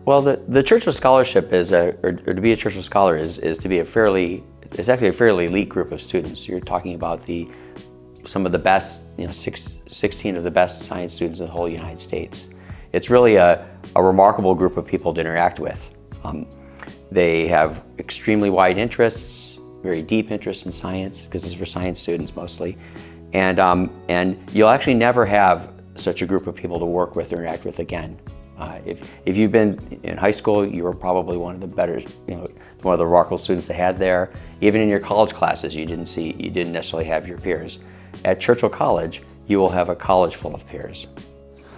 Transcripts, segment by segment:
Well, the Churchill Scholarship or to be a Churchill Scholar is to be it's actually a fairly elite group of students. You're talking about some of the best, 16 of the best science students in the whole United States. It's really a remarkable group of people to interact with. They have extremely wide interests, very deep interests in science, because it's for science students mostly. And you'll actually never have such a group of people to work with or interact with again. If you've been in high school, you were probably one of the better, one of the remarkable students they had there. Even in your college classes, you didn't necessarily have your peers. At Churchill College, you will have a college full of peers.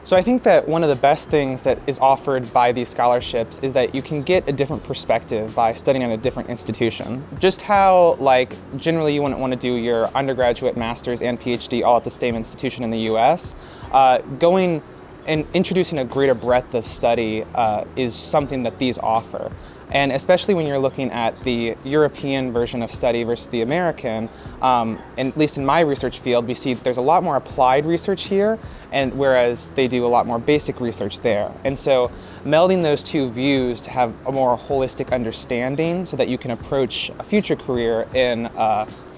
So I think that one of the best things that is offered by these scholarships is that you can get a different perspective by studying at a different institution. Just how, generally you wouldn't want to do your undergraduate, master's, and PhD all at the same institution in the US, going and introducing a greater breadth of study is something that these offer. And especially when you're looking at the European version of study versus the American, and at least in my research field, we see there's a lot more applied research here, and whereas they do a lot more basic research there. And so melding those two views to have a more holistic understanding so that you can approach a future career in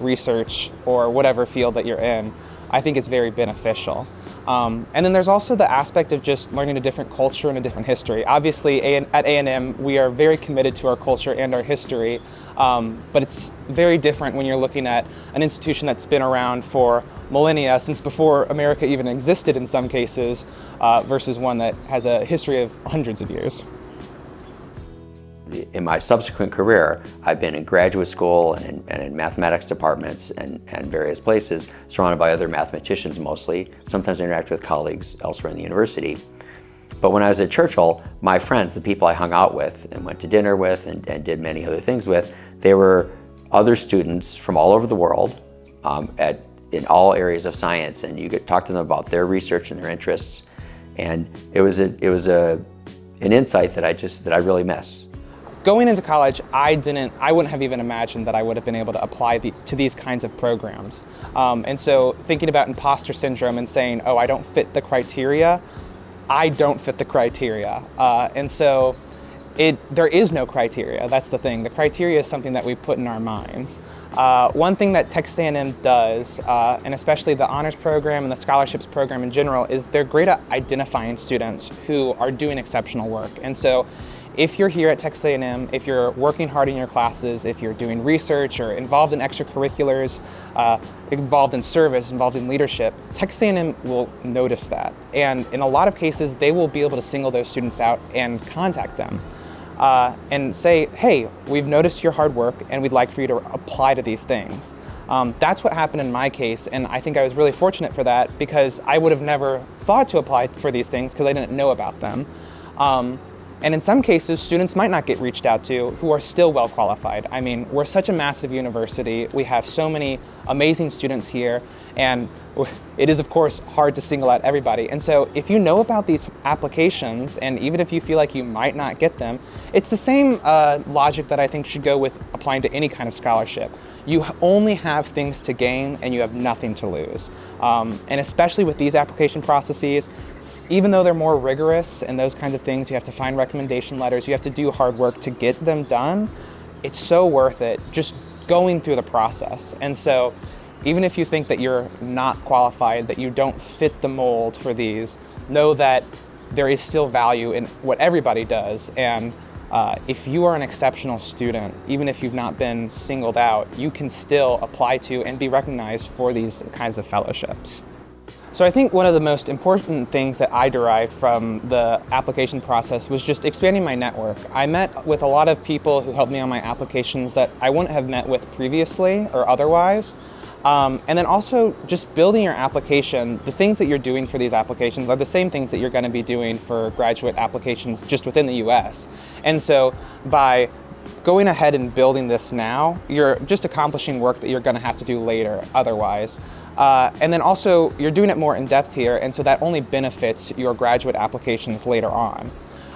research or whatever field that you're in, I think it's very beneficial. And then there's also the aspect of just learning a different culture and a different history. Obviously, at A&M, we are very committed to our culture and our history, but it's very different when you're looking at an institution that's been around for millennia, since before America even existed in some cases, versus one that has a history of hundreds of years. In my subsequent career, I've been in graduate school and in mathematics departments and various places, surrounded by other mathematicians mostly. Sometimes I interact with colleagues elsewhere in the university. But when I was at Churchill, my friends, the people I hung out with and went to dinner with and did many other things with, they were other students from all over the world in all areas of science, and you could talk to them about their research and their interests. And it was an insight that I really miss. Going into college, I wouldn't have even imagined that I would have been able to apply to these kinds of programs. And so thinking about imposter syndrome and saying, oh, I don't fit the criteria, I don't fit the criteria. And so there is no criteria, that's the thing. The criteria is something that we put in our minds. One thing that Texas A&M does, and especially the honors program and the scholarships program in general, is they're great at identifying students who are doing exceptional work. And so if you're here at Texas A&M, if you're working hard in your classes, if you're doing research or involved in extracurriculars, involved in service, involved in leadership, Texas A&M will notice that. And in a lot of cases, they will be able to single those students out and contact them and say, hey, we've noticed your hard work and we'd like for you to apply to these things. That's what happened in my case, and I think I was really fortunate for that because I would have never thought to apply for these things because I didn't know about them. And in some cases, students might not get reached out to who are still well qualified. I mean, we're such a massive university. We have so many amazing students here, and it is, of course, hard to single out everybody. And so if you know about these applications, and even if you feel like you might not get them, it's the same logic that I think should go with applying to any kind of scholarship. You only have things to gain and you have nothing to lose. And especially with these application processes, even though they're more rigorous and those kinds of things, you have to find recommendation letters, you have to do hard work to get them done, it's so worth it just going through the process. And so even if you think that you're not qualified, that you don't fit the mold for these, know that there is still value in what everybody does. And if you are an exceptional student, even if you've not been singled out, you can still apply to and be recognized for these kinds of fellowships. So I think one of the most important things that I derived from the application process was just expanding my network. I met with a lot of people who helped me on my applications that I wouldn't have met with previously or otherwise. And then also just building your application, the things that you're doing for these applications are the same things that you're going to be doing for graduate applications just within the US. And so by going ahead and building this now, you're just accomplishing work that you're going to have to do later otherwise. And then also you're doing it more in depth here, and so that only benefits your graduate applications later on.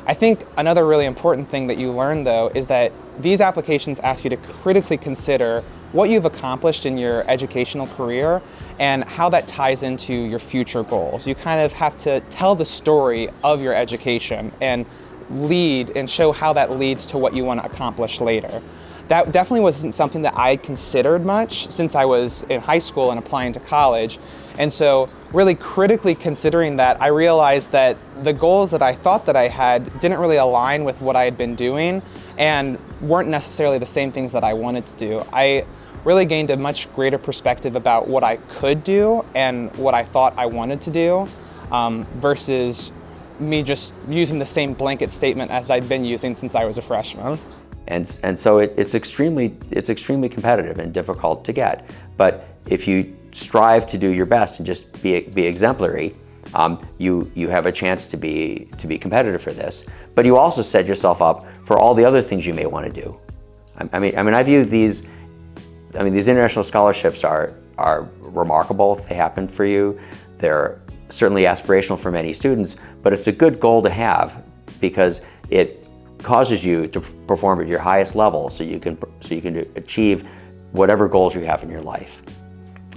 I think another really important thing that you learn though is that these applications ask you to critically consider what you've accomplished in your educational career and how that ties into your future goals. You kind of have to tell the story of your education and lead and show how that leads to what you want to accomplish later. That definitely wasn't something that I considered much since I was in high school and applying to college. And so really critically considering that, I realized that the goals that I thought that I had didn't really align with what I had been doing and weren't necessarily the same things that I wanted to do. I really gained a much greater perspective about what I could do and what I thought I wanted to do, versus me just using the same blanket statement as I'd been using since I was a freshman. And so it's extremely competitive and difficult to get. But if you strive to do your best and just be exemplary, you have a chance to be competitive for this. But you also set yourself up for all the other things you may want to do. I mean, I view these international scholarships are remarkable if they happen for you. They're certainly aspirational for many students, but it's a good goal to have because it causes you to perform at your highest level so you can achieve whatever goals you have in your life.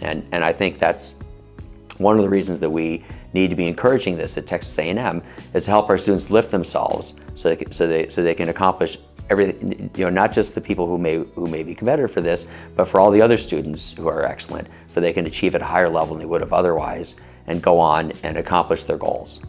And I think that's one of the reasons that we need to be encouraging this at Texas A&M is to help our students lift themselves so they can accomplish everything, not just the people who may be competitive for this, but for all the other students who are excellent, so they can achieve at a higher level than they would have otherwise and go on and accomplish their goals.